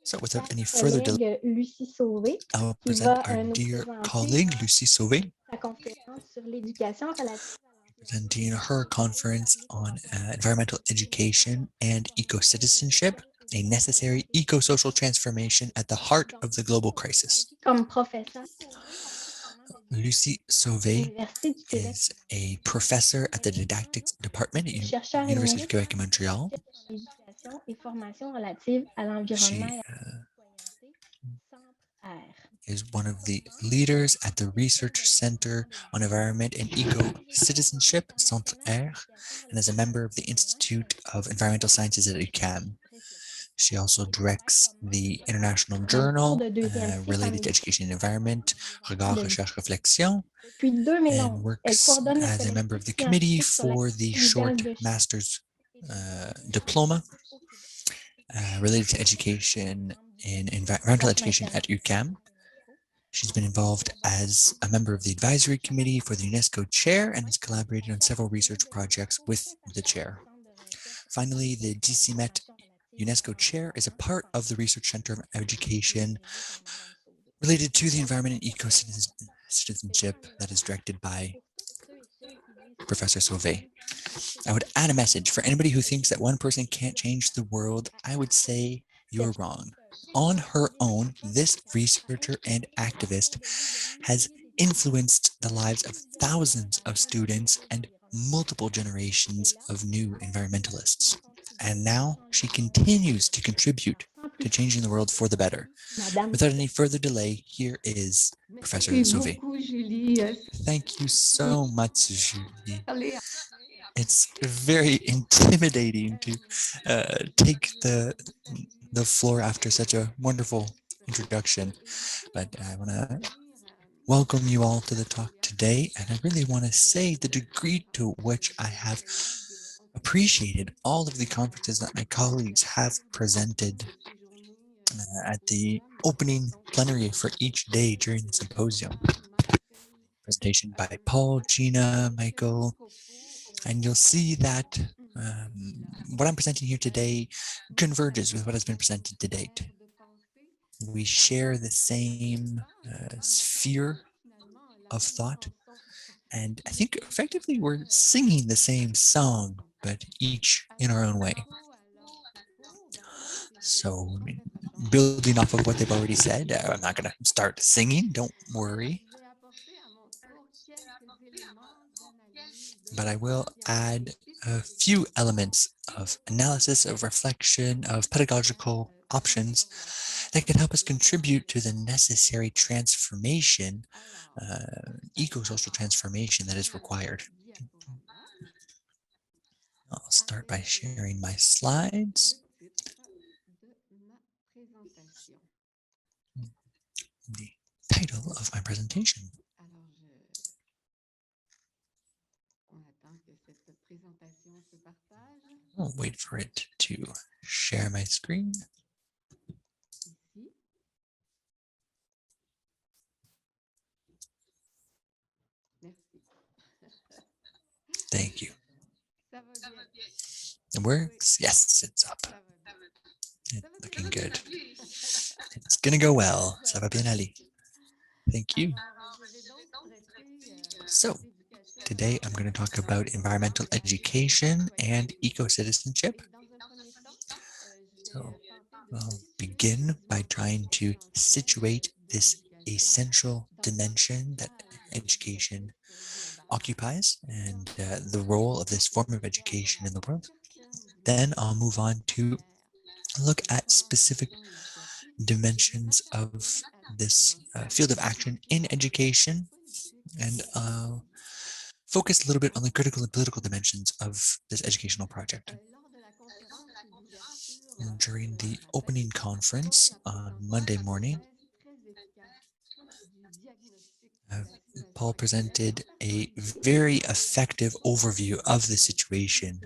So without any further delay, Lucie Sauvé, I'll qui present va our nous dear présenter colleague, Lucie Sauvé, sa conférence sur l'éducation relative presenting her conference on environmental education and eco-citizenship, a necessary eco-social transformation at the heart of the global crisis. comme professeur Lucie à Sauvé l'Université du Québec, is a professor at the didactics department at chercheur University of émérite Quebec in Montreal. en éducation et formation relative à l'environnement She et à la citoyenneté, Centre-R. is one of the leaders at the Research Center on Environment and Eco-Citizenship, Centre-R, and is a member of the Institute of Environmental Sciences at UQAM. She also directs the international journal related to education and environment, Regard, Recherche, Réflexion, Depuis 2011, and elle works coordonne la as a member politique of the committee scientifique sur la for the short master's diploma related to education in environmental education at UQAM. She's been involved as a member of the advisory committee for the UNESCO chair and has collaborated on several research projects with the chair. Finally, the DCMÉT UNESCO chair is a part of the Research Center of Education related to the environment and eco-citizenship that is directed by Professor Sauvé. I would add a message for anybody who thinks that one person can't change the world. I would say you're wrong. On her own, this researcher and activist has influenced the lives of thousands of students and multiple generations of new environmentalists. And now she continues to contribute to changing the world for the better. Without any further delay, here is Professor Sauvé. Thank you so much, Julie. It's very intimidating to take the floor after such a wonderful introduction, but I want to welcome you all to the talk today, and I really want to say the degree to which I have appreciated all of the conferences that my colleagues have presented at the opening plenary for each day during the symposium. Presentation by Paul, Gina, Michael, and you'll see that what I'm presenting here today converges with what has been presented to date. We share the same sphere of thought, and I think effectively we're singing the same song, but each in our own way. So building off of what they've already said, I'm not going to start singing, don't worry. But I will add a few elements of analysis, of reflection, of pedagogical options that can help us contribute to the necessary transformation, eco-social transformation that is required. I'll start by sharing my slides. The title of my presentation. I'll wait for it to share my screen. Thank you. It works? Yes, it's up. It's looking good. It's gonna go well. Ça va bien aller. Thank you. So, today I'm going to talk about environmental education and eco-citizenship. So, I'll begin by trying to situate this essential dimension that education occupies and the role of this form of education in the world. Then I'll move on to look at specific dimensions of this field of action in education, and focus a little bit on the critical and political dimensions of this educational project. During the opening conference on Monday morning, Paul presented a very effective overview of the situation,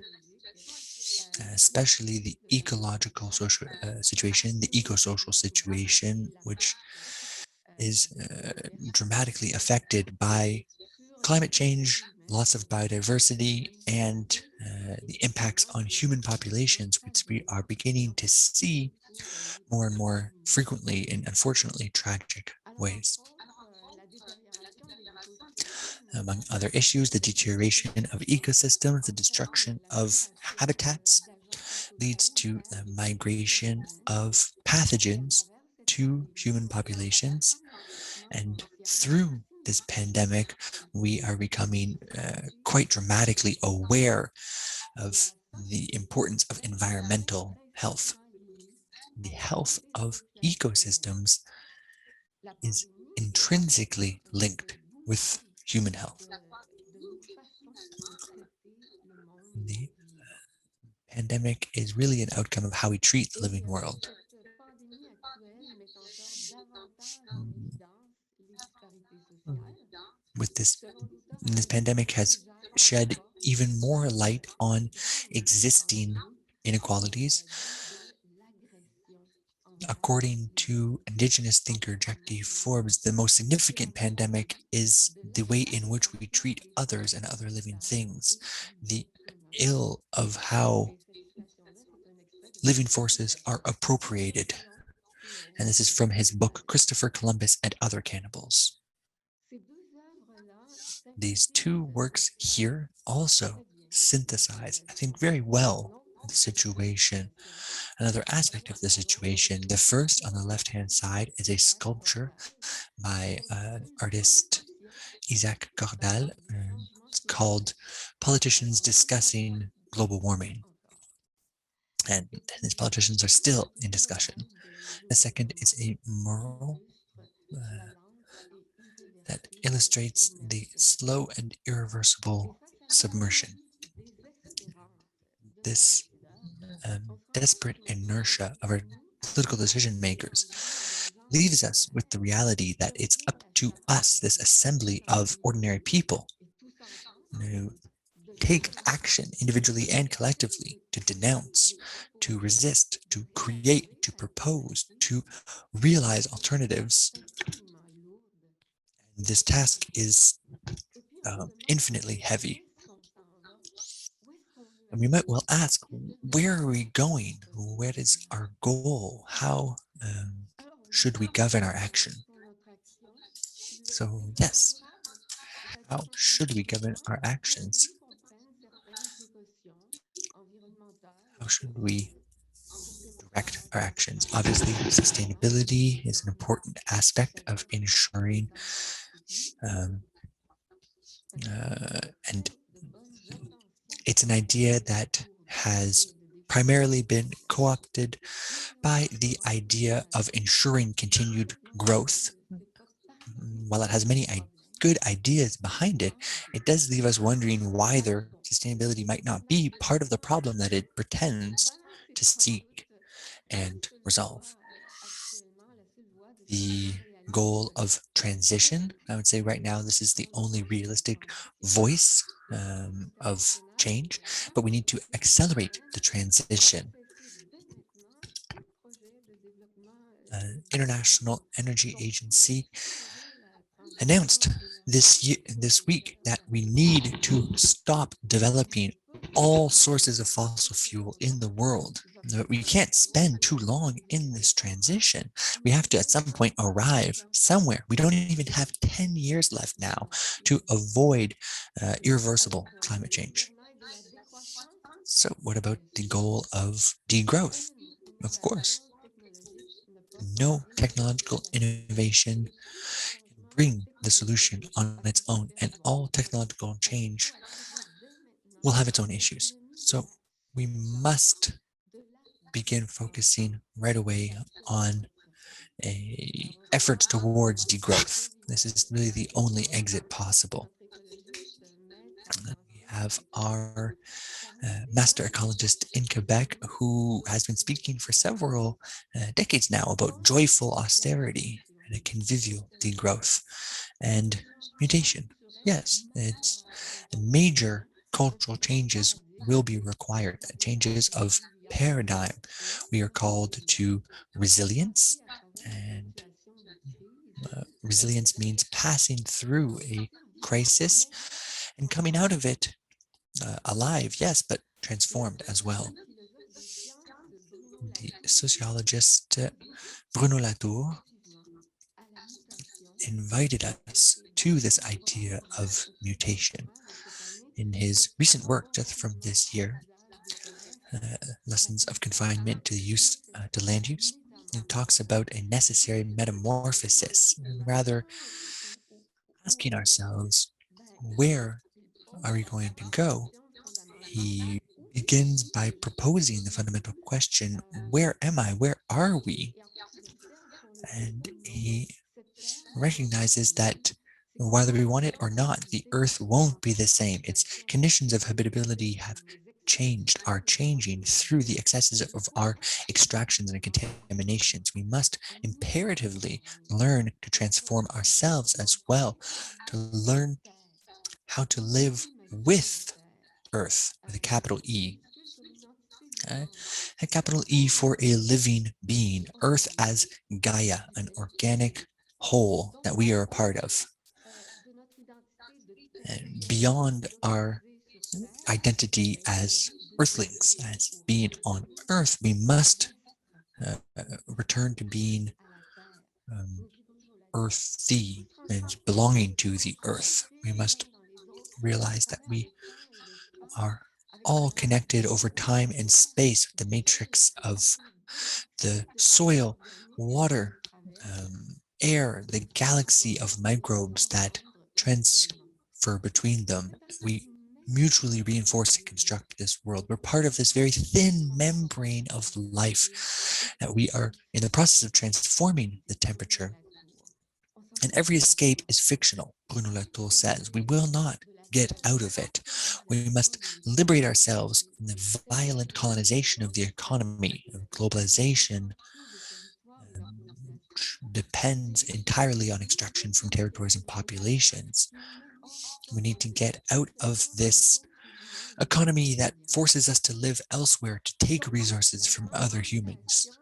especially the ecological social situation, the eco-social situation, which is dramatically affected by climate change, loss of biodiversity, and the impacts on human populations, which we are beginning to see more and more frequently in unfortunately tragic ways. Among other issues, the deterioration of ecosystems, the destruction of habitats leads to the migration of pathogens to human populations. And through this pandemic, we are becoming quite dramatically aware of the importance of environmental health. The health of ecosystems is intrinsically linked with human health. The pandemic is really an outcome of how we treat the living world. With this pandemic has shed even more light on existing inequalities. According to indigenous thinker Jackie Forbes, the most significant pandemic is the way in which we treat others and other living things, the ill of how living forces are appropriated. And this is from his book, Christopher Columbus and Other Cannibals. These two works here also synthesize, I think, very well the situation. Another aspect of the situation, the first on the left-hand side is a sculpture by artist Isaac Cordal. It's called Politicians Discussing Global Warming. And these politicians are still in discussion. The second is a mural that illustrates the slow and irreversible submersion. This desperate inertia of our political decision makers leaves us with the reality that it's up to us, this assembly of ordinary people, to take action individually and collectively, to denounce, to resist, to create, to propose, to realize alternatives. This task is infinitely heavy. And we might well ask, where are we going? What is our goal? How should we govern our action? So yes, how should we govern our actions? How should we direct our actions? Obviously, sustainability is an important aspect of ensuring and it's an idea that has primarily been co-opted by the idea of ensuring continued growth. While it has many good ideas behind it, it does leave us wondering why their sustainability might not be part of the problem that it pretends to seek and resolve. The goal of transition, I would say right now, this is the only realistic voice of change, but we need to accelerate the transition. International Energy Agency announced this week that we need to stop developing all sources of fossil fuel in the world. We can't spend too long in this transition. We have to at some point arrive somewhere. We don't even have 10 years left now to avoid irreversible climate change. So what about the goal of degrowth? Of course, no technological innovation can bring the solution on its own, and all technological change will have its own issues. So we must begin focusing right away on efforts towards degrowth. This is really the only exit possible. And then we have our master ecologist in Quebec who has been speaking for several decades now about joyful austerity and a convivial degrowth and mutation. Yes, it's major cultural changes will be required, changes of paradigm. We are called to resilience, and resilience means passing through a crisis and coming out of it alive, yes, but transformed as well. the sociologist Bruno Latour invited us to this idea of mutation. In his recent work, just from this year, Lessons of Confinement to the Use to Land Use, it talks about a necessary metamorphosis, and rather asking ourselves, where are we going to go? He begins by proposing the fundamental question, where am I? Where are we? And he recognizes that whether we want it or not, the Earth won't be the same. Its conditions of habitability have changed, are changing through the excesses of our extractions and contaminations. We must imperatively learn to transform ourselves as well, to learn how to live with Earth with a capital E. A capital E for a living being, Earth as Gaia, an organic whole that we are a part of. And beyond our identity as Earthlings, as being on Earth, we must return to being earthy and belonging to the Earth. We must realize that we are all connected over time and space with the matrix of the soil, water, air, the galaxy of microbes that transfer between them. We mutually reinforce and construct this world. We're part of this very thin membrane of life that we are in the process of transforming the temperature. And every escape is fictional, Bruno Latour says. We will not get out of it. We must liberate ourselves from the violent colonization of the economy, of globalization, depends entirely on extraction from territories and populations. We need to get out of this economy that forces us to live elsewhere, to take resources from other humans.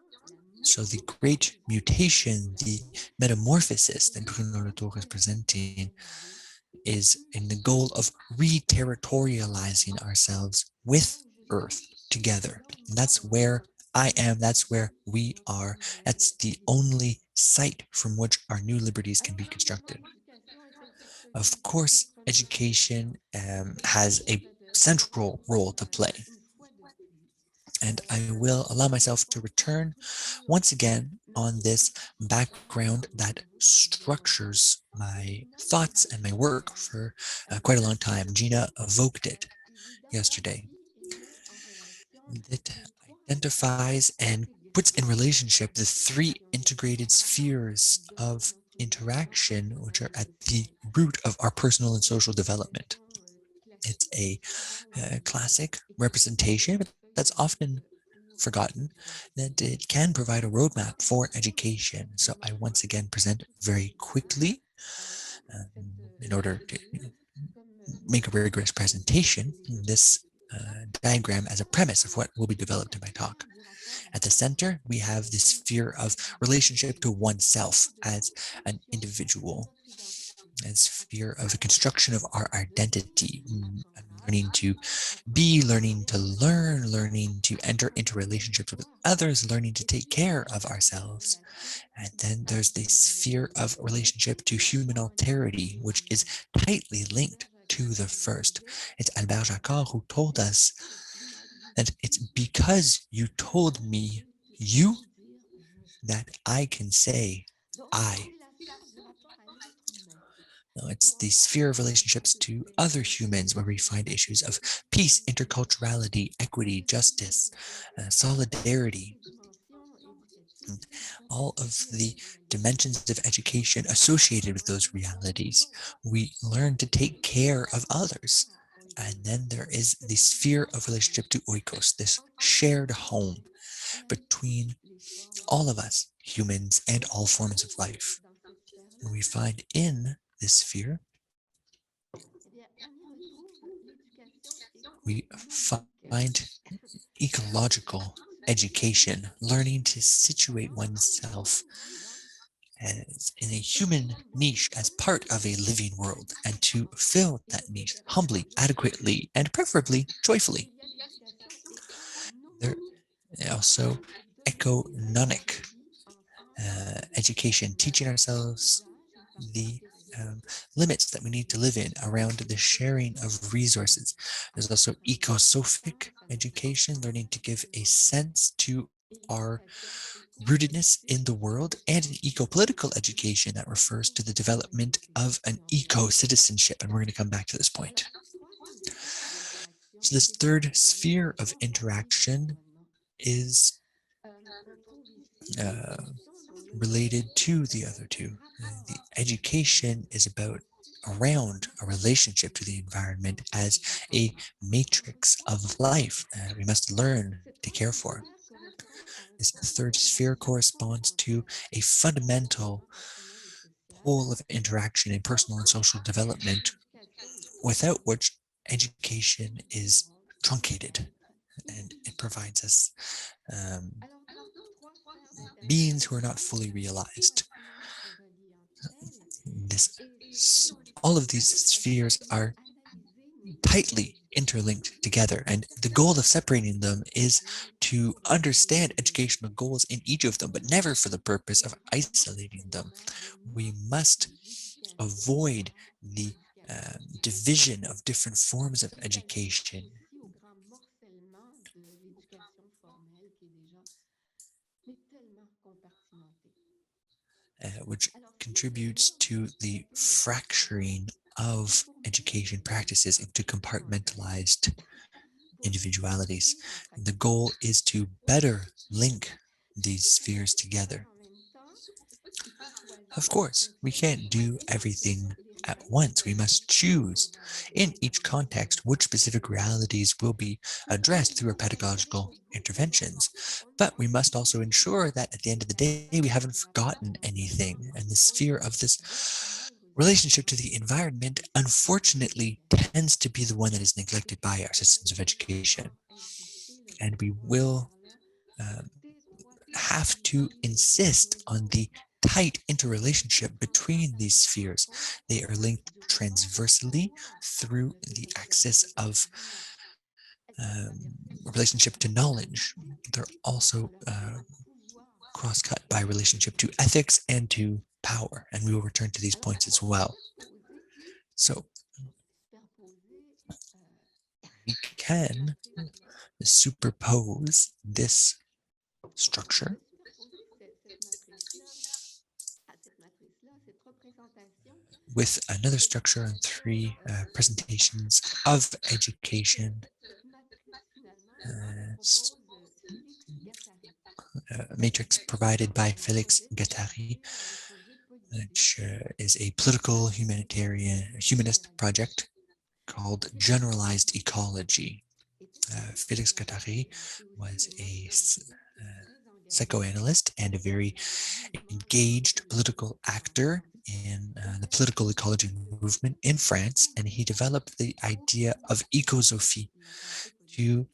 So the great mutation, the metamorphosis that Bruno Latour is presenting is in the goal of re-territorializing ourselves with Earth together. And that's where I am, that's where we are. That's the only site from which our new liberties can be constructed. Of course, education has a central role to play. And I will allow myself to return once again on this background that structures my thoughts and my work for quite a long time. Gina evoked it yesterday. It identifies and puts in relationship the three integrated spheres of interaction, which are at the root of our personal and social development. It's a classic representation, but that's often forgotten, that it can provide a roadmap for education. So I once again present very quickly in order to make a rigorous presentation, this diagram as a premise of what will be developed in my talk. At the center, we have the sphere of relationship to oneself as an individual, a sphere of the construction of our identity, learning to be, learning to learn, learning to enter into relationships with others, learning to take care of ourselves. And then there's the sphere of relationship to human alterity, which is tightly linked to the first. It's Albert Jacquard who told us that it's because you told me you that I can say I. No, it's the sphere of relationships to other humans where we find issues of peace, interculturality, equity, justice, solidarity, and all of the dimensions of education associated with those realities. We learn to take care of others. And then there is the sphere of relationship to Oïkos, this shared home between all of us, humans, and all forms of life. And we find in this sphere, we find ecological education, learning to situate oneself as in a human niche as part of a living world, and to fill that niche humbly, adequately, and preferably joyfully. There also economic education, teaching ourselves the limits that we need to live in around the sharing of resources. There's also ecosophic education, learning to give a sense to our rootedness in the world, and an eco-political education that refers to the development of an eco-citizenship. And we're going to come back to this point. So this third sphere of interaction is related to the other two. The education is about around a relationship to the environment as a matrix of life we must learn to care for. This third sphere corresponds to a fundamental pole of interaction in personal and social development, without which education is truncated, and it provides us beings who are not fully realized. All of these spheres are tightly interlinked together, and the goal of separating them is to understand educational goals in each of them, but never for the purpose of isolating them. We must avoid the division of different forms of education, which contributes to the fracturing of education practices into compartmentalized individualities. And the goal is to better link these spheres together. Of course, we can't do everything at once. We must choose in each context which specific realities will be addressed through our pedagogical interventions. But we must also ensure that at the end of the day, we haven't forgotten anything. And the sphere of this relationship to the environment, unfortunately, tends to be the one that is neglected by our systems of education. And we will have to insist on the tight interrelationship between these spheres. They are linked transversely through the axis of relationship to knowledge. They're also cross-cut by relationship to ethics and to power, and we will return to these points as well. So we can superpose this structure with another structure and three presentations of education, matrix provided by Félix Guattari, which is a political humanist project called Generalized Ecology. Félix Guattari was a psychoanalyst and a very engaged political actor in the political ecology movement in France, and he developed the idea of ecosophy to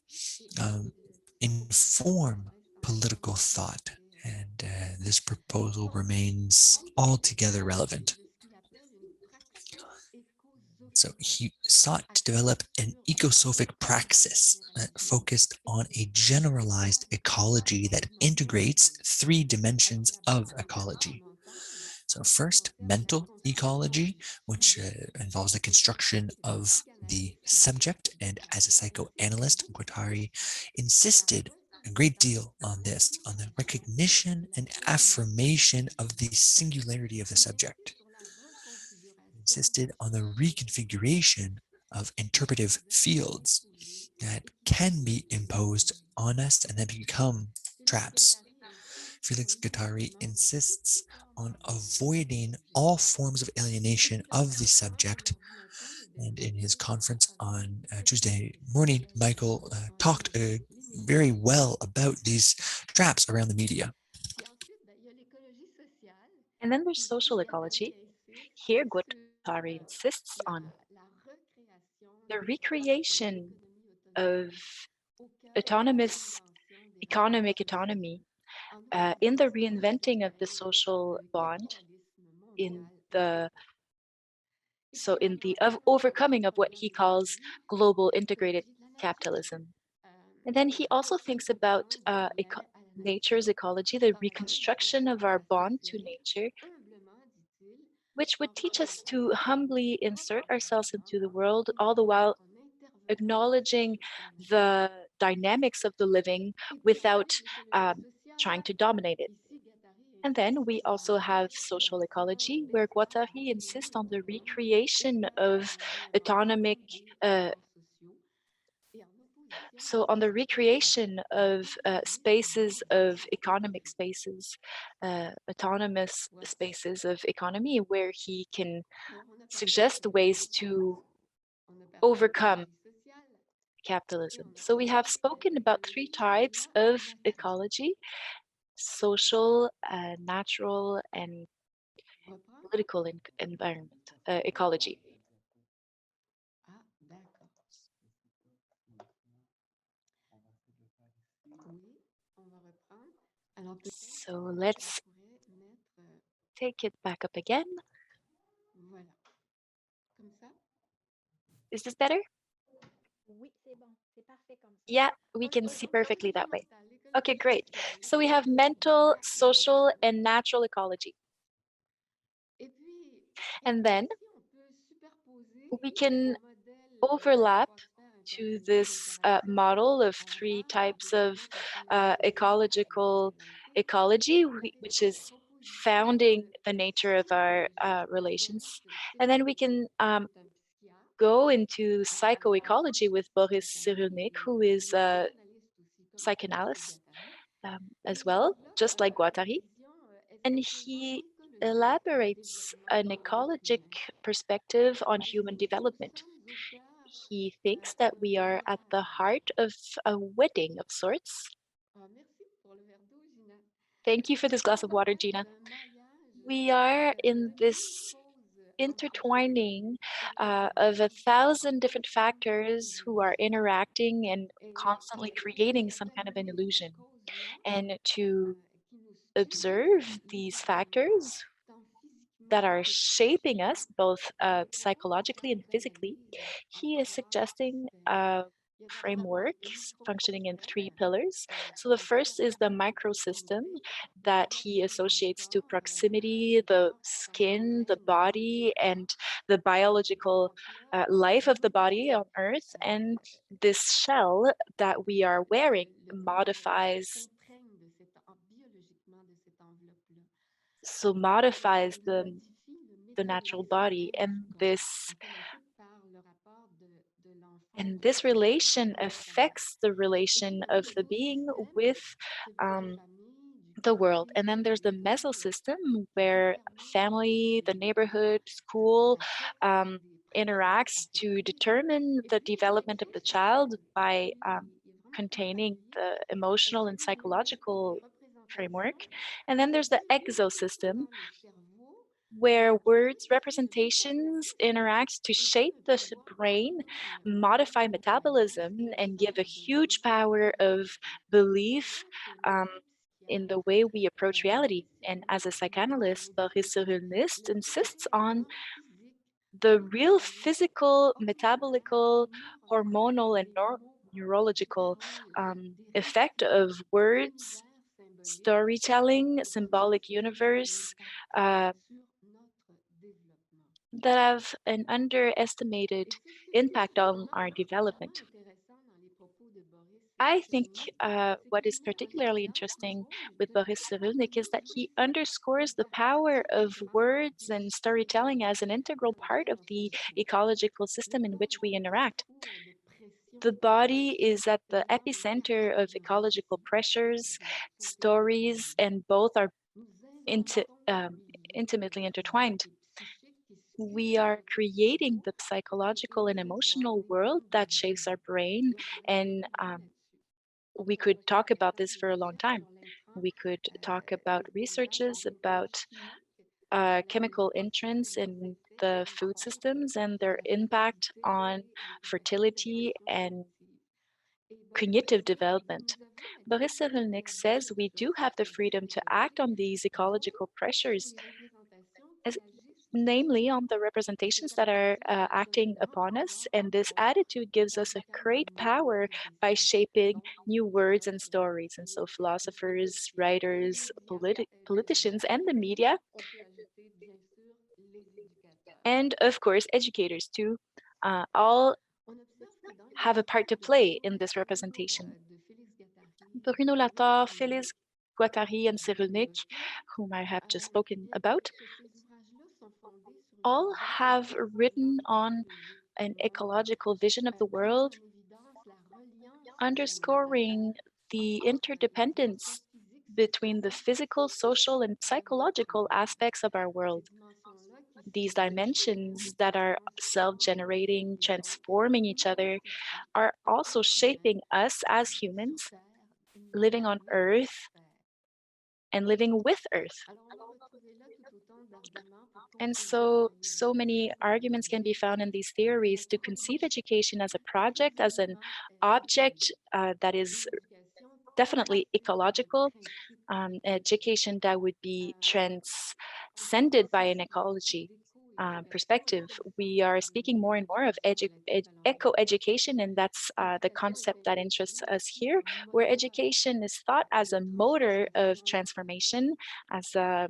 inform political thought, and this proposal remains altogether relevant. So he sought to develop an ecosophic praxis that focused on a generalized ecology that integrates three dimensions of ecology. So first, mental ecology, which involves the construction of the subject. And as a psychoanalyst, Guattari insisted a great deal on this, on the recognition and affirmation of the singularity of the subject. He insisted on the reconfiguration of interpretive fields that can be imposed on us and then become traps. Félix Guattari insists on avoiding all forms of alienation of the subject. And in his conference on Tuesday morning, Michael talked very well about these traps around the media. And then there's social ecology. Here, Guattari insists on the recreation of autonomous economic autonomy in the reinventing of the social bond, in the overcoming of what he calls global integrated capitalism. And then he also thinks about nature's ecology, the reconstruction of our bond to nature, which would teach us to humbly insert ourselves into the world, all the while acknowledging the dynamics of the living without trying to dominate it. And then we also have social ecology, where Guattari insists on the recreation of autonomic, on the recreation of spaces of economic spaces, autonomous spaces of economy, where he can suggest ways to overcome capitalism. So we have spoken about three types of ecology: social, natural, and political environment, ecology. So let's take it back up again. Is this better? Yeah, we can see perfectly that way. Okay, great. So we have mental, social, and natural ecology. And then we can overlap to this model of three types of ecological ecology, which is founding the nature of our relations. And then we can go into psychoecology with Boris Cyrulnik, who is a psychoanalyst as well, just like Guattari. And he elaborates an ecologic perspective on human development. He thinks that we are at the heart of a wedding of sorts. Thank you for this glass of water, Gina. We are in this intertwining of 1,000 different factors who are interacting and constantly creating some kind of an illusion. And to observe these factors that are shaping us both psychologically and physically, he is suggesting frameworks functioning in three pillars. So the first is the microsystem that he associates to proximity, the skin, the body, and the biological life of the body on Earth. And this shell that we are wearing modifies the natural body, and this relation affects the relation of the being with the world. And then there's the mesosystem, where family, the neighborhood, school interacts to determine the development of the child by containing the emotional and psychological framework. And then there's the exosystem, where words representations interact to shape the brain, modify metabolism, and give a huge power of belief in the way we approach reality. And as a psychoanalyst, Boris Cyrulnik insists on the real physical, metabolical, hormonal, and neurological effect of words, storytelling, symbolic universe, that have an underestimated impact on our development. I think what is particularly interesting with Boris Cyrulnik is that he underscores the power of words and storytelling as an integral part of the ecological system in which we interact. The body is at the epicenter of ecological pressures, stories, and both are intimately intertwined. We are creating the psychological and emotional world that shapes our brain, and we could talk about this for a long time. We could talk about researches about chemical entrants in the food systems and their impact on fertility and cognitive development. Boris Cyrulnik says we do have the freedom to act on these ecological pressures namely on the representations that are acting upon us. And this attitude gives us a great power by shaping new words and stories. And so philosophers, writers, politicians, and the media, and of course, educators too, all have a part to play in this representation. Bruno Latour, Félix Guattari, and Cyrulnik, whom I have just spoken about, all have written on an ecological vision of the world, underscoring the interdependence between the physical, social, and psychological aspects of our world. These dimensions that are self-generating, transforming each other, are also shaping us as humans, living on Earth and living with Earth. And so many arguments can be found in these theories to conceive education as a project, as an object that is definitely ecological, education that would be transcended by an ecology perspective. We are speaking more and more of eco-education, and that's the concept that interests us here, where education is thought as a motor of transformation, as a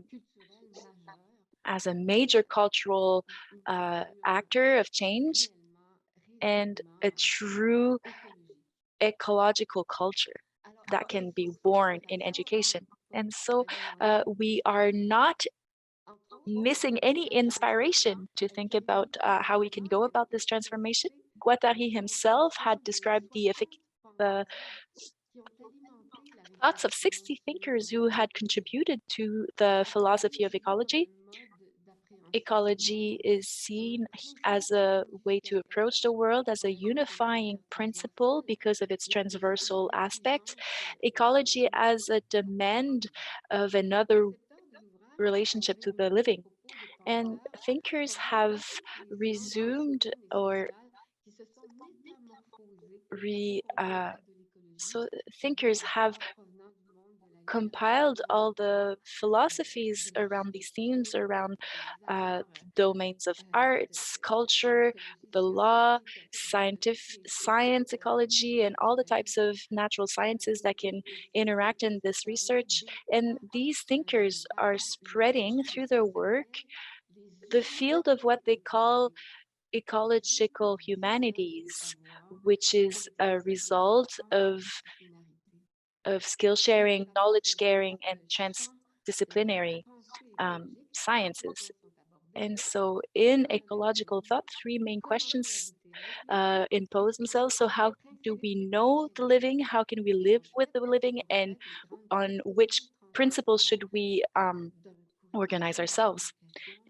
major cultural actor of change, and a true ecological culture that can be born in education. And so we are not missing any inspiration to think about how we can go about this transformation. Guattari himself had described the thoughts of 60 thinkers who had contributed to the philosophy of ecology. Ecology is seen as a way to approach the world, as a unifying principle because of its transversal aspects. Ecology as a demand of another relationship to the living. And thinkers have resumed or so thinkers have compiled all the philosophies around these themes, around the domains of arts, culture, the law, science, ecology, and all the types of natural sciences that can interact in this research. And these thinkers are spreading through their work the field of what they call ecological humanities, which is a result of skill sharing, knowledge sharing, and transdisciplinary sciences. And so in ecological thought, three main questions impose themselves. So how do we know the living? How can we live with the living? And on which principles should we organize ourselves?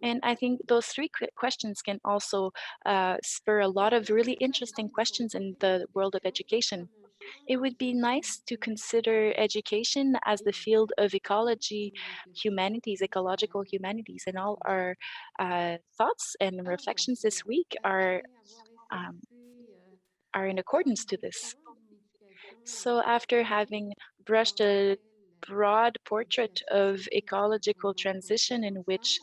And I think those three questions can also spur a lot of really interesting questions in the world of education. It would be nice to consider education as the field of ecology, humanities, ecological humanities, and all our thoughts and reflections this week um, are in accordance to this. So after having brushed a broad portrait of ecological transition in which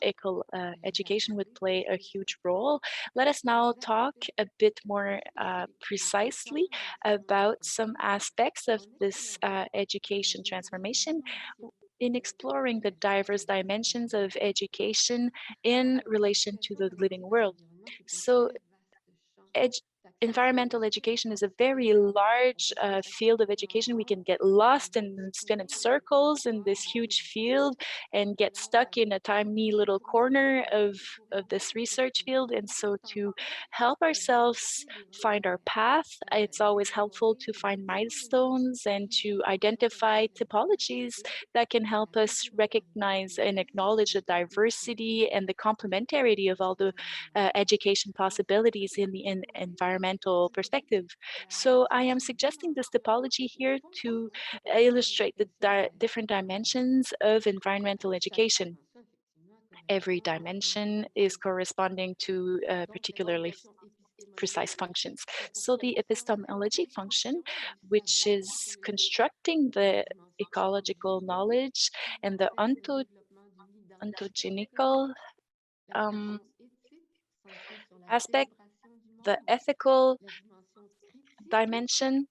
education would play a huge role, let us now talk a bit more precisely about some aspects of this education transformation in exploring the diverse dimensions of education in relation to the living world. So environmental education is a very large field of education. We can get lost and spin in circles in this huge field and get stuck in a tiny little corner of this research field. And so to help ourselves find our path, it's always helpful to find milestones and to identify typologies that can help us recognize and acknowledge the diversity and the complementarity of all the education possibilities in the environmental perspective. So I am suggesting this typology here to illustrate the different dimensions of environmental education. Every dimension is corresponding to particularly precise functions. So the epistemology function, which is constructing the ecological knowledge, and the ontogenical aspect, the ethical dimension,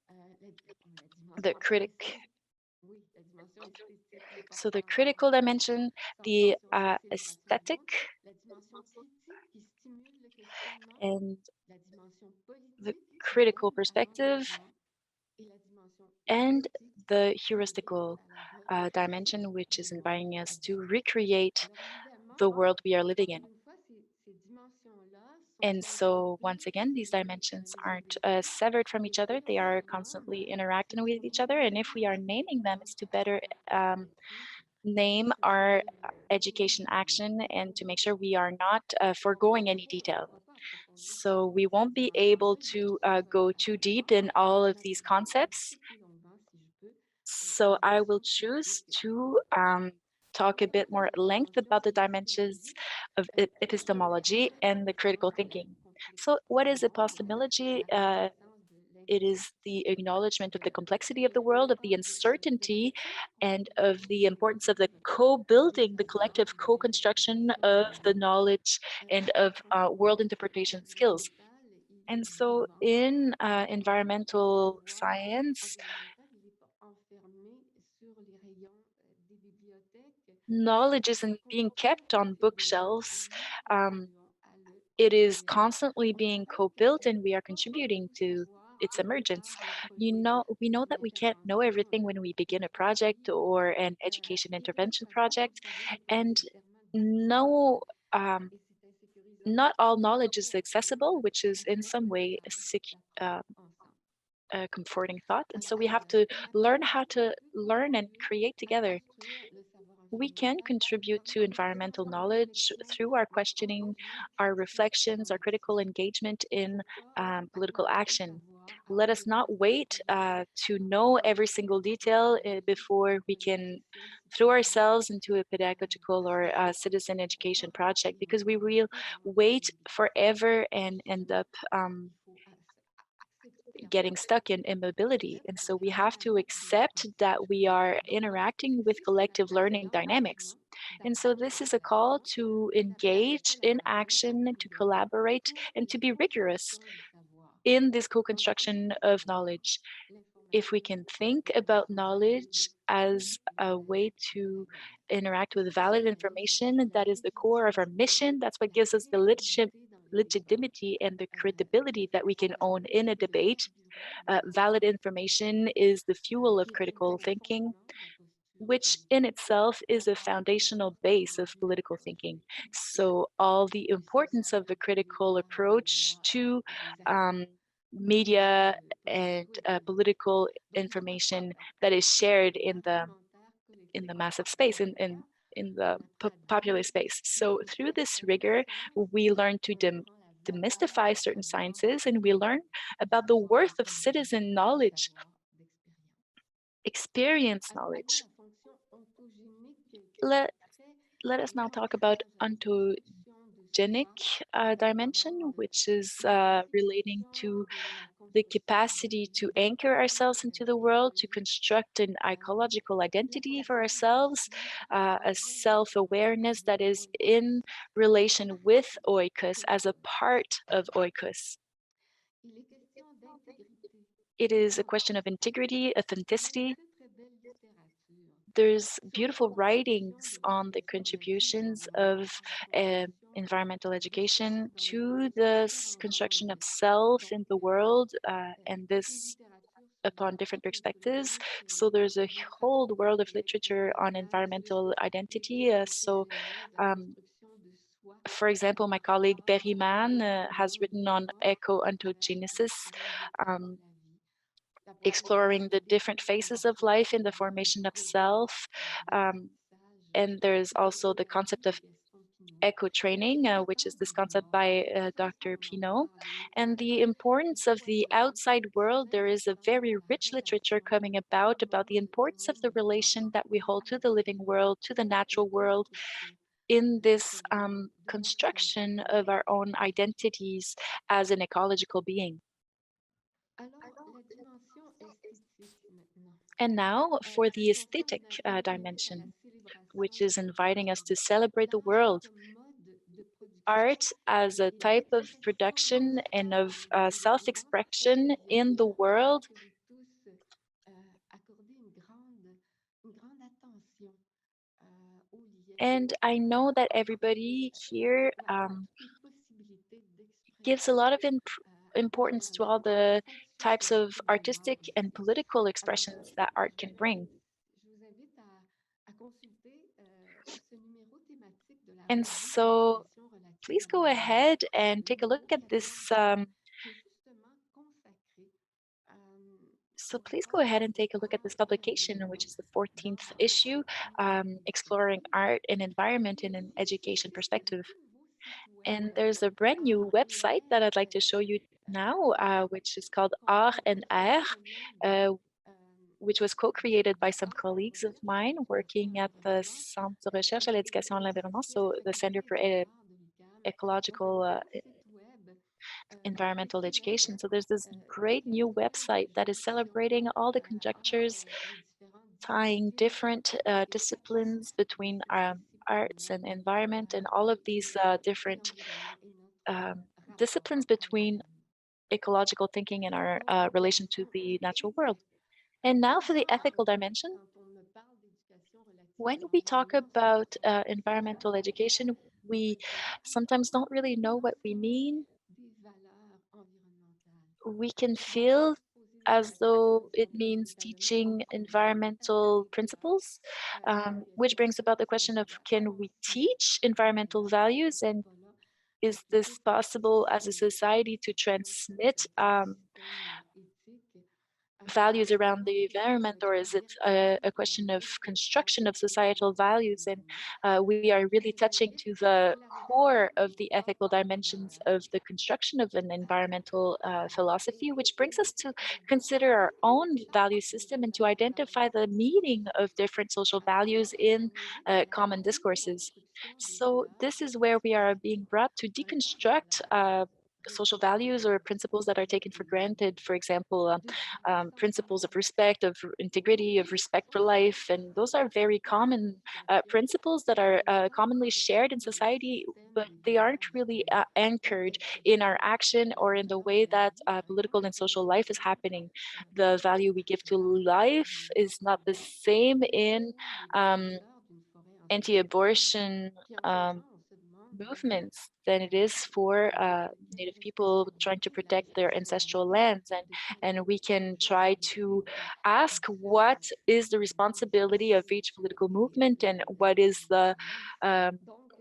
the critical dimension, the aesthetic, and the critical perspective, and the heuristical dimension, which is inviting us to recreate the world we are living in. And so, once again, these dimensions aren't severed from each other. They are constantly interacting with each other. And if we are naming them, it's to better name our education action and to make sure we are not foregoing any detail. So we won't be able to go too deep in all of these concepts. So I will choose to talk a bit more at length about the dimensions of epistemology and the critical thinking. So what is epistemology? It is the acknowledgement of the complexity of the world, of the uncertainty, and of the importance of the co-building, the collective co-construction of the knowledge and of world interpretation skills. And so in environmental science, knowledge isn't being kept on bookshelves. It is constantly being co-built, and we are contributing to its emergence. We know that we can't know everything when we begin a project or an education intervention project, and no, not all knowledge is accessible, which is in some way a comforting thought. And so we have to learn how to learn and create together. We can contribute to environmental knowledge through our questioning, our reflections, our critical engagement in political action. Let us not wait to know every single detail before we can throw ourselves into a pedagogical or citizen education project, because we will wait forever and end up getting stuck in immobility. And so we have to accept that we are interacting with collective learning dynamics. And so this is a call to engage in action, to collaborate, and to be rigorous in this co-construction of knowledge. If we can think about knowledge as a way to interact with valid information, that is the core of our mission. That's what gives us the legitimacy and the credibility that we can own in a debate. Valid information is the fuel of critical thinking, which in itself is a foundational base of political thinking. So all the importance of the critical approach to media and political information that is shared in the massive space, in the popular space. So through this rigor, we learn to demystify certain sciences, and we learn about the worth of citizen knowledge, experience knowledge. Let us now talk about ontogenic dimension, which is relating to the capacity to anchor ourselves into the world, to construct an ecological identity for ourselves, a self-awareness that is in relation with Oïkos, as a part of Oïkos. It is a question of integrity, authenticity. There's beautiful writings on the contributions of environmental education to the construction of self in the world, and this upon different perspectives. So there's a whole world of literature on environmental identity. For example, my colleague Berryman has written on eco-ontogenesis, exploring the different phases of life in the formation of self. And there's also the concept of eco-training, which is this concept by Dr. Pinault. And the importance of the outside world, there is a very rich literature coming about the importance of the relation that we hold to the living world, to the natural world, in this construction of our own identities as an ecological being. And now for the aesthetic dimension, which is inviting us to celebrate the world. art as a type of production and of self-expression in the world. And I know that everybody here gives a lot of importance to all the types of artistic and political expressions that art can bring. And so please go ahead and take a look at this. So please go ahead and take a look at this publication, which is the 14th issue, exploring art and environment in an education perspective. And there's a brand new website that I'd like to show you now, which is called Art and Air, which was co-created by some colleagues of mine working at the Centre de Recherche à l'Éducation et l'Environnement, so the Center for Ecological Environmental Education. So there's this great new website that is celebrating all the conjectures tying different disciplines between arts and environment, and all of these different disciplines between ecological thinking and our relation to the natural world. And now for the ethical dimension. When we talk about environmental education, we sometimes don't really know what we mean. We can feel as though it means teaching environmental principles, which brings about the question of, can we teach environmental values, and is this possible as a society to transmit values around the environment, or is it a question of construction of societal values? And we are really touching to the core of the ethical dimensions of the construction of an environmental philosophy, which brings us to consider our own value system and to identify the meaning of different social values in common discourses. So this is where we are being brought to deconstruct social values or principles that are taken for granted. For example, principles of respect, of integrity, of respect for life. And those are very common principles that are commonly shared in society, but they aren't really anchored in our action or in the way that political and social life is happening. The value we give to life is not the same in anti-abortion movements than it is for Native people trying to protect their ancestral lands. And we can try to ask what is the responsibility of each political movement, and what is the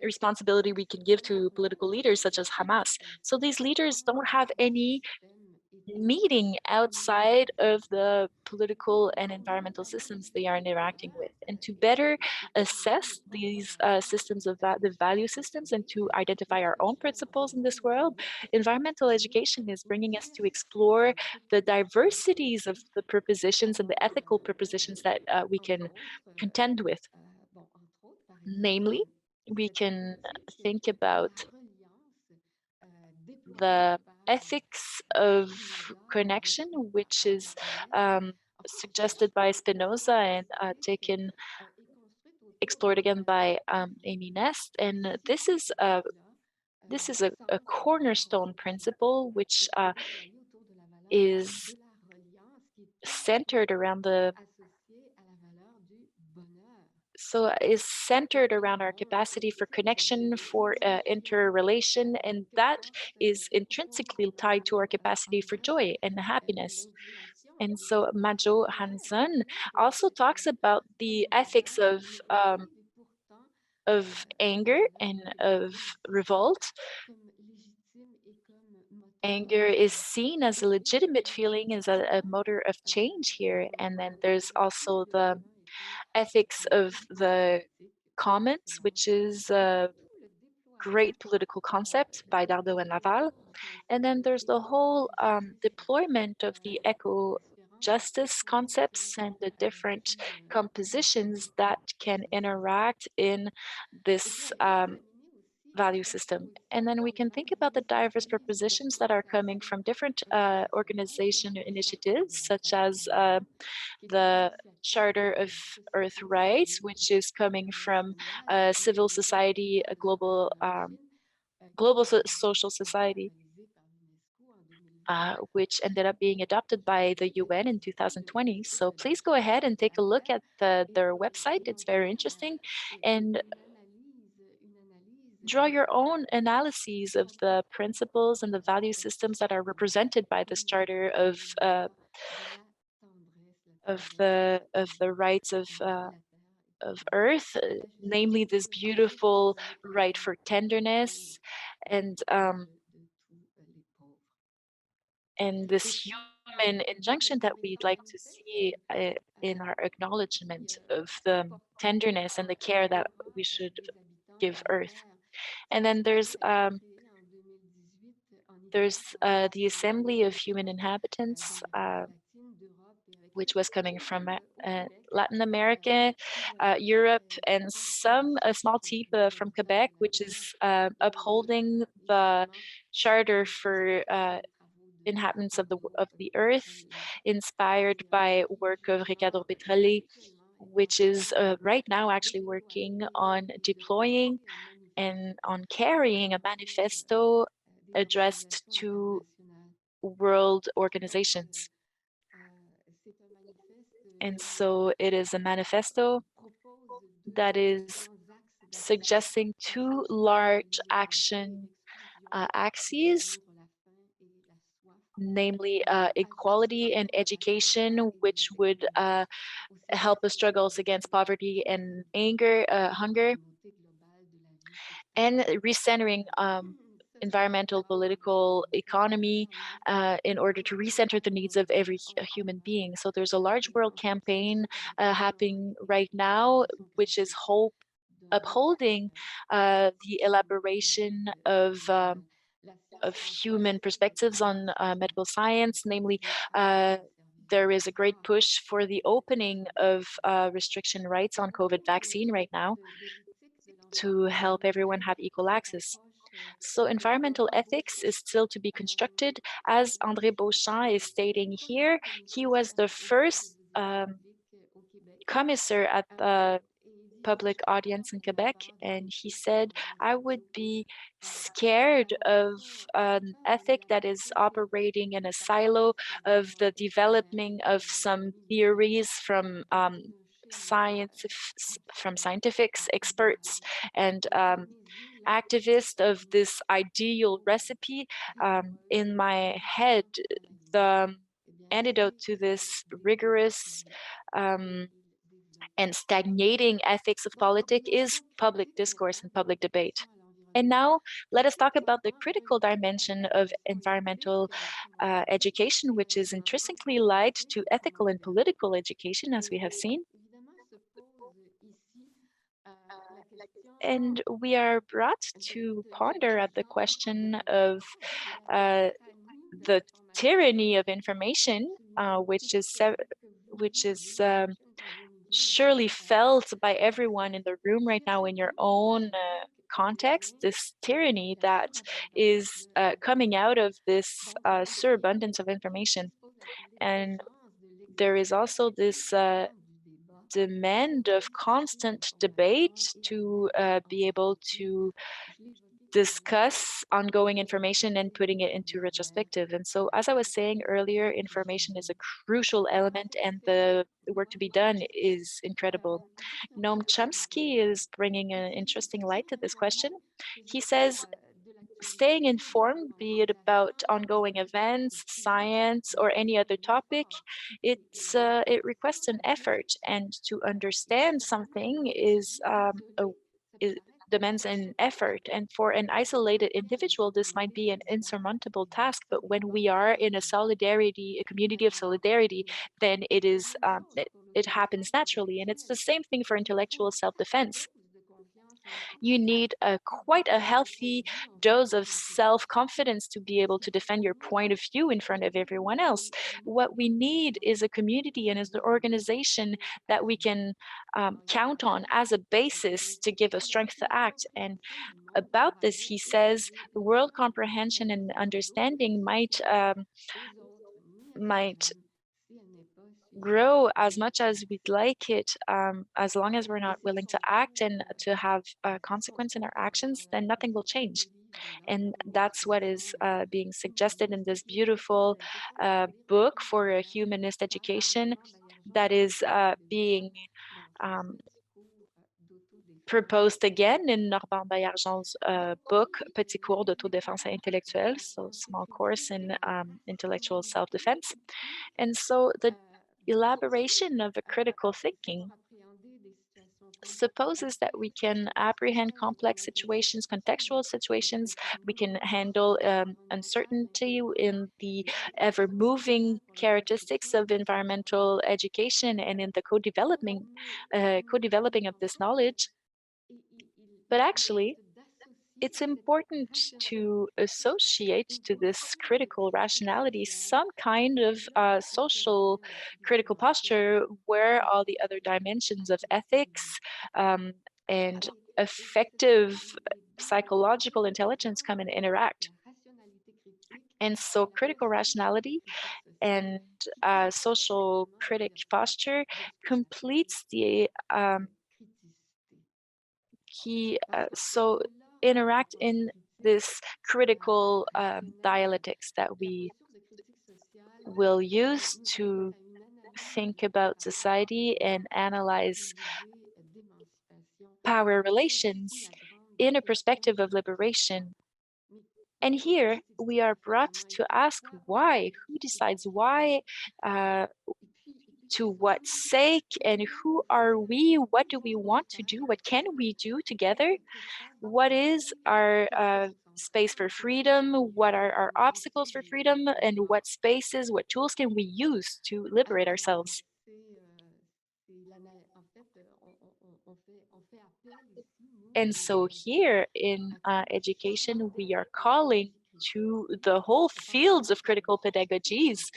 responsibility we can give to political leaders such as Hamas. So these leaders don't have any meeting outside of the political and environmental systems they are interacting with. And to better assess these systems of the value systems and to identify our own principles in this world, environmental education is bringing us to explore the diversities of the propositions and the ethical propositions that we can contend with. Namely, we can think about the ethics of connection, which is suggested by Spinoza and explored again by Amy Nest. And this is a cornerstone principle which is centered around our capacity for connection, for interrelation, and that is intrinsically tied to our capacity for joy and happiness. And so Majo Hansen also talks about the ethics of anger and of revolt. Anger is seen as a legitimate feeling, as a motor of change here. And then there's also the ethics of the commons, which is a great political concept by Dardot and Laval. And then there's the whole deployment of the eco-justice concepts and the different compositions that can interact in this value system. And then we can think about the diverse propositions that are coming from different organization initiatives, such as the Charter of Earth Rights, which is coming from civil society, a global global social society, which ended up being adopted by the UN in 2020. So please go ahead and take a look at their website. It's very interesting. And draw your own analyses of the principles and the value systems that are represented by this charter of the rights of Earth, namely this beautiful right for tenderness and this human injunction that we'd like to see in our acknowledgement of the tenderness and the care that we should give Earth. And then there's the Assembly of Human Inhabitants, which was coming from Latin America, Europe, and a small team from Quebec, which is upholding the charter for inhabitants of the earth, inspired by work of Ricardo Petrelli, which is right now actually working on deploying and on carrying a manifesto addressed to world organizations. And so it is a manifesto that is suggesting two large action axes, namely equality and education, which would help the struggles against poverty and hunger, and recentering environmental, political, economy in order to recenter the needs of every human being. So there's a large world campaign happening right now, which is upholding the elaboration of human perspectives on medical science, namely there is a great push for the opening of restriction rights on COVID vaccine right now to help everyone have equal access. So environmental ethics is still to be constructed. As André Beauchamp is stating here, he was the first commissaire at the public audience in Quebec, and he said, I would be scared of an ethic that is operating in a silo of the development of some theories from scientific experts and activists of this ideal recipe. In my head, the antidote to this rigorous and stagnating ethics of politics is public discourse and public debate. And now let us talk about the critical dimension of environmental education, which is intrinsically lied to ethical and political education, as we have seen. And we are brought to ponder at the question of the tyranny of information, which is surely felt by everyone in the room right now in your own context, this tyranny that is coming out of this surabundance of information. And there is also this demand of constant debate to be able to discuss ongoing information and putting it into retrospective. And so, as I was saying earlier, information is a crucial element and the work to be done is incredible. Noam Chomsky is bringing an interesting light to this question. He says, staying informed, be it about ongoing events, science, or any other topic, it requests an effort, and to understand something is demands an effort. And for an isolated individual, this might be an insurmountable task. But when we are in a community of solidarity, then it happens naturally. And it's the same thing for intellectual self-defense. You need quite a healthy dose of self-confidence to be able to defend your point of view in front of everyone else. What we need is a community and is the organization that we can count on as a basis to give us strength to act. And about this, he says, the world comprehension and understanding might grow as much as we'd like it, as long as we're not willing to act and to have consequence in our actions, then nothing will change. And that's what is being suggested in this beautiful book for a humanist education that is being um, proposed again in Norbert Baillargeon's book, Petit cours d'autodéfense intellectuelle, so small course in intellectual self-defense. And so the elaboration of a critical thinking supposes that we can apprehend complex situations, contextual situations. We can handle uncertainty in the ever-moving characteristics of environmental education and in the co-developing of this knowledge. But actually, it's important to associate to this critical rationality some kind of social critical posture where all the other dimensions of ethics um, and effective psychological intelligence come and interact. And so critical rationality and social critic posture completes the so interact in this critical dialectics that we will use to think about society and analyze power relations in a perspective of liberation. And here we are brought to ask why, who decides why, to what sake, and who are we, what do we want to do, what can we do together? What is our space for freedom? What are our obstacles for freedom? And what spaces, what tools can we use to liberate ourselves? And so here in education, we are calling to the whole fields of critical pedagogies.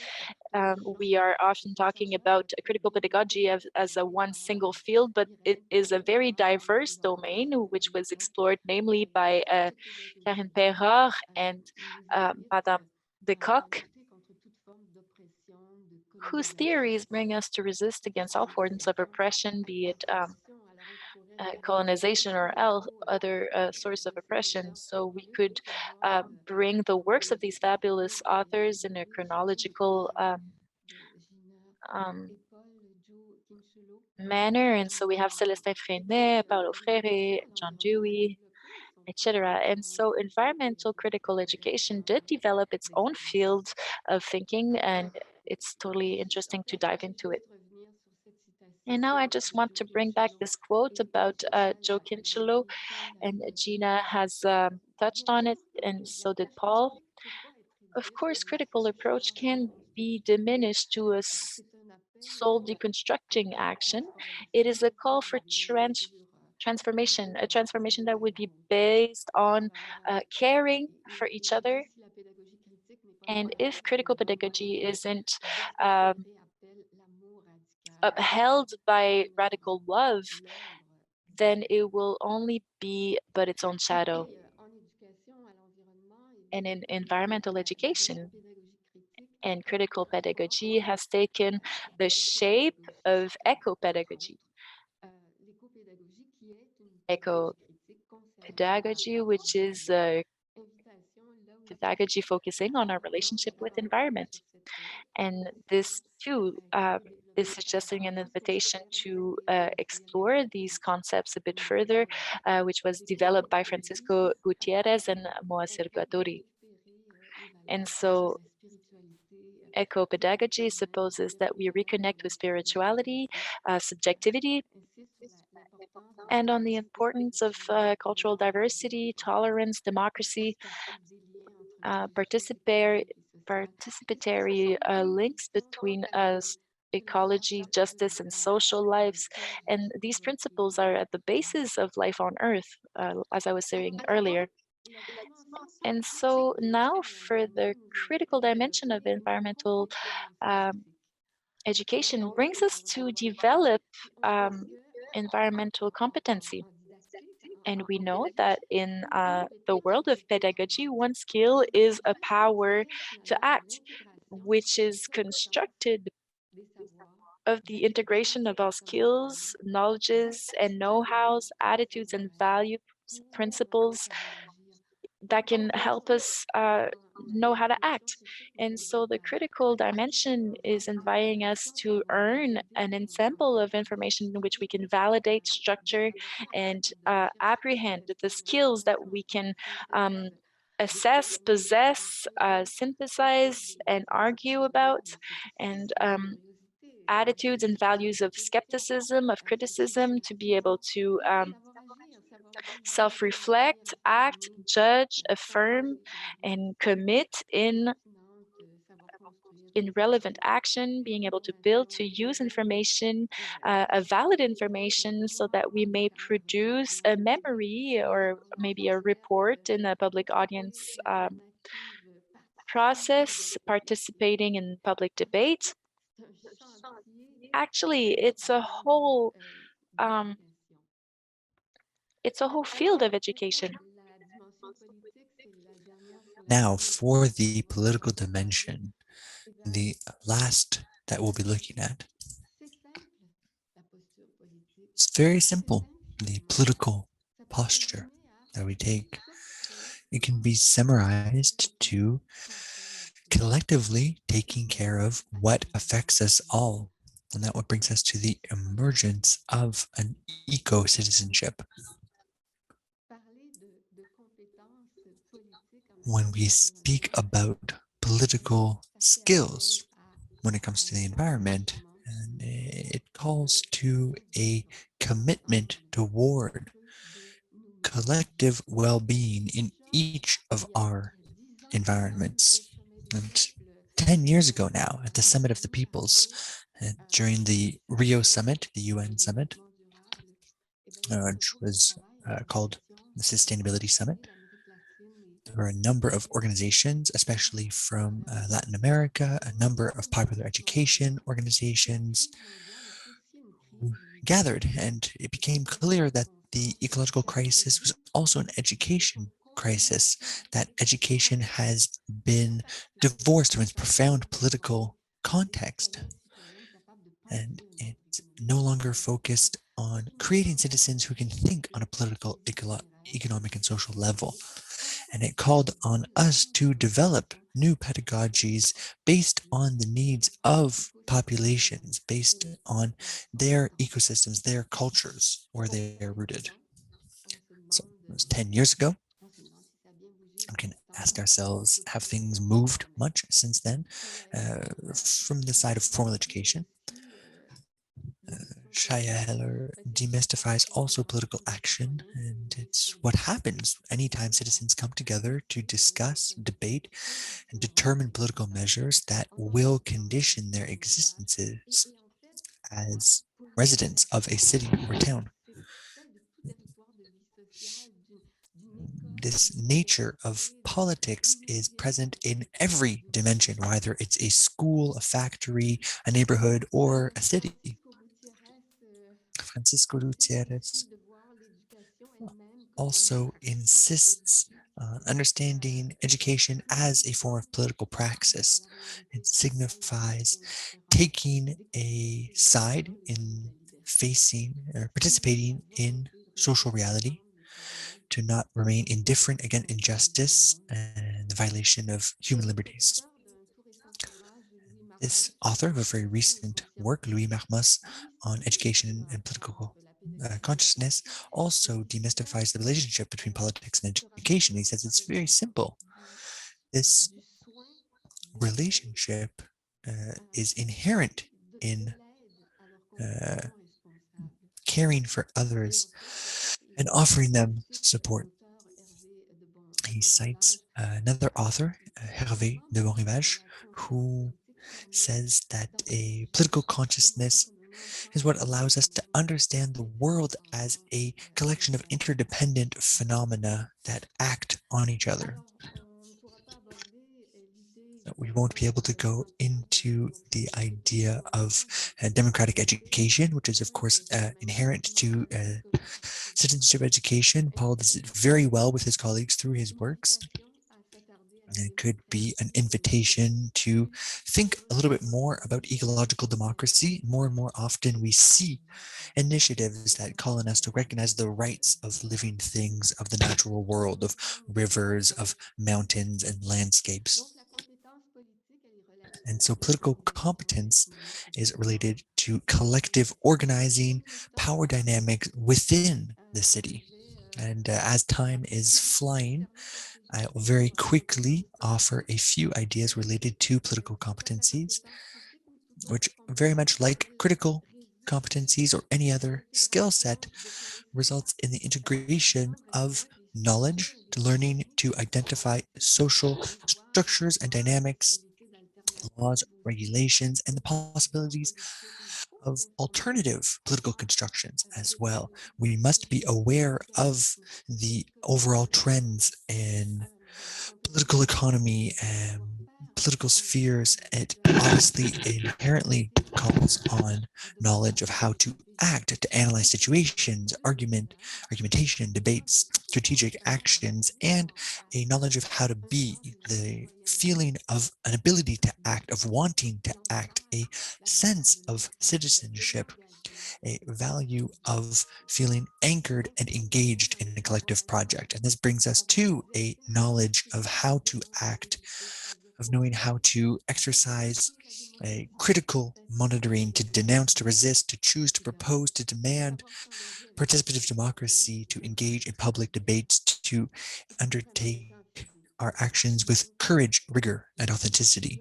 We are often talking about critical pedagogy as a one single field, but it is a very diverse domain, which was explored namely by Karine Perrard and Madame de Kock, whose theories bring us to resist against all forms of oppression, be it colonization or other source of oppression. So we could bring the works of these fabulous authors in a chronological manner. And so we have Célestin Freinet, Paulo Freire, John Dewey, etc. And so environmental critical education did develop its own field of thinking, and it's totally interesting to dive into it. And now I just want to bring back this quote about Joe Kinchelow, and Gina has touched on it, and so did Paul. Of course, critical approach can be diminished to a soul deconstructing action. It is a call for transformation, a transformation that would be based on caring for each other. And if critical pedagogy isn't upheld by radical love, then it will only be but its own shadow. And in environmental education and critical pedagogy has taken the shape of eco-pedagogy. Eco-pedagogy, which is pedagogy focusing on our relationship with environment. And this too is suggesting an invitation to explore these concepts a bit further, which was developed by Francisco Gutierrez and Moacir Gadouri. And so eco-pedagogy supposes that we reconnect with spirituality, subjectivity, and on the importance of cultural diversity, tolerance, democracy, participatory links between ecology, justice, and social lives. And these principles are at the basis of life on Earth, as I was saying earlier. And so now for the critical dimension of environmental education brings us to develop environmental competency. And we know that in the world of pedagogy, one skill is a power to act, which is constructed of the integration of all skills, knowledges, and know-hows, attitudes, and value principles that can help us know how to act. And so the critical dimension is inviting us to earn an ensemble of information in which we can validate, structure, and apprehend the skills that we can assess, possess, synthesize, and argue about, and attitudes and values of skepticism, of criticism, to be able to self-reflect, act, judge, affirm, and commit in relevant action, being able to build, to use information, a valid information, so that we may produce a memory or maybe a report in a public audience process, participating in public debate. Actually, um, it's a whole field of education. Now, for the political dimension, the last that we'll be looking at, it's very simple. The political posture that we take. It can be summarized to collectively taking care of what affects us all. And that what brings us to the emergence of an eco-citizenship. When we speak about political skills when it comes to the environment, and it calls to a commitment toward collective well-being in each of our environments. And 10 years ago now, at the Summit of the Peoples, during the Rio Summit, the UN Summit, which was called the Sustainability Summit, there were a number of organizations, especially from Latin America, a number of popular education organizations who gathered, and it became clear that the ecological crisis was also an education crisis, that education has been divorced from its profound political context, and it's no longer focused on creating citizens who can think on a political, economic, and social level. And it called on us to develop new pedagogies based on the needs of populations, based on their ecosystems, their cultures, where they are rooted. So it was 10 years ago. We can ask ourselves, have things moved much since then? From the side of formal education, Shaya Heller demystifies also political action, and it's what happens anytime citizens come together to discuss, debate, and determine political measures that will condition their existences as residents of a city or town. This nature of politics is present in every dimension, whether it's a school, a factory, a neighborhood, or a city. Francisco Gutierrez also insists on understanding education as a form of political praxis. It signifies taking a side in facing or participating in social reality, to not remain indifferent against injustice and the violation of human liberties. This author of a very recent work, Louis Marmos, on education and political consciousness, also demystifies the relationship between politics and education. He says it's very simple. This relationship is inherent in caring for others and offering them support. He cites another author, Hervé de Bonrivage, who says that a political consciousness is what allows us to understand the world as a collection of interdependent phenomena that act on each other. We won't be able to go into the idea of democratic education, which is, of course, inherent to citizenship education. Paul does it very well with his colleagues through his works. It could be an invitation to think a little bit more about ecological democracy. More and more often we see initiatives that call on us to recognize the rights of living things, of the natural world, of rivers, of mountains and landscapes. And so political competence is related to collective organizing, power dynamics within the city. And as time is flying, I will very quickly offer a few ideas related to political competencies, which very much like critical competencies or any other skill set results in the integration of knowledge, to learning to identify social structures and dynamics, laws, regulations, and the possibilities of alternative political constructions as well. We must be aware of the overall trends in political economy and political spheres. It obviously inherently calls on knowledge of how to act, to analyze situations, argumentation, debates, strategic actions, and a knowledge of how to be, the feeling of an ability to act, of wanting to act, a sense of citizenship, a value of feeling anchored and engaged in a collective project. And this brings us to a knowledge of how to act, of knowing how to exercise a critical monitoring, to denounce, to resist, to choose, to propose, to demand participative democracy, to engage in public debates, to undertake our actions with courage, rigor, and authenticity.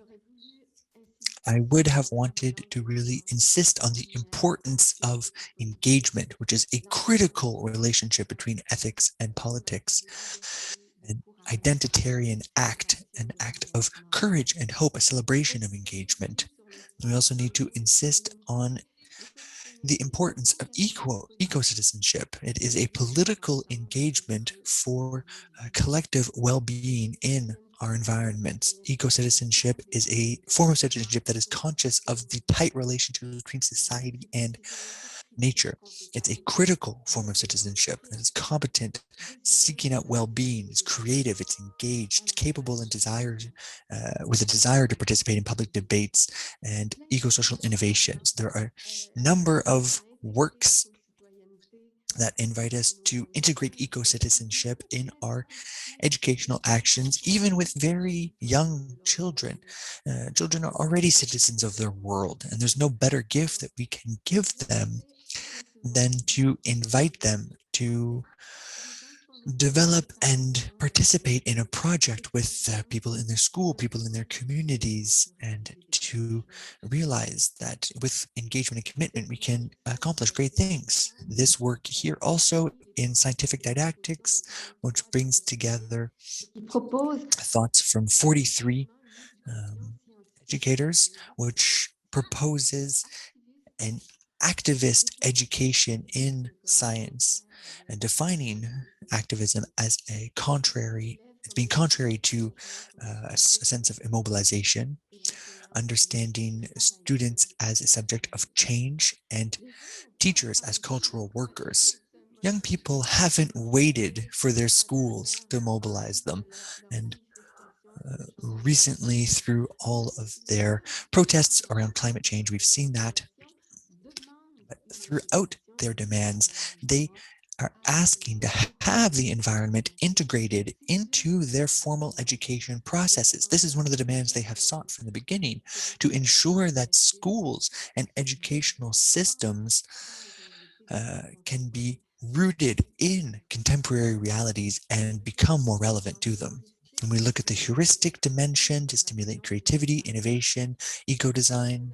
I would have wanted to really insist on the importance of engagement, which is a critical relationship between ethics and politics. An identitarian act, an act of courage and hope, a celebration of engagement. We also need to insist on the importance of eco-citizenship. It is a political engagement for collective well-being in our environments. Eco-citizenship is a form of citizenship that is conscious of the tight relationship between society and nature. It's a critical form of citizenship that is competent, seeking out well-being, it's creative, it's engaged, it's capable and with a desire to participate in public debates and eco-social innovations. There are a number of works that invite us to integrate eco-citizenship in our educational actions, even with very young children. Children are already citizens of their world, and there's no better gift that we can give them than to invite them to develop and participate in a project with people in their school, people in their communities, and to realize that with engagement and commitment, we can accomplish great things. This work here also in scientific didactics, which brings together thoughts from 43 educators, which proposes an activist education in science and defining activism as it's being contrary to a sense of immobilization, understanding students as a subject of change and teachers as cultural workers. Young people haven't waited for their schools to mobilize them, and recently through all of their protests around climate change, we've seen that. But throughout their demands, they are asking to have the environment integrated into their formal education processes. This is one of the demands they have sought from the beginning, to ensure that schools and educational systems can be rooted in contemporary realities and become more relevant to them. When we look at the heuristic dimension to stimulate creativity, innovation, eco-design,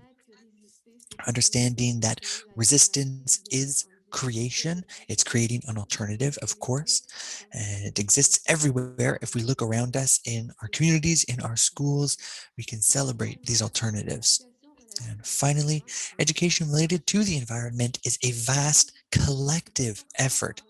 understanding that resistance is creation. It's creating an alternative, of course. It exists everywhere. If we look around us in our communities, in our schools, we can celebrate these alternatives. And finally, education related to the environment is a vast collective effort.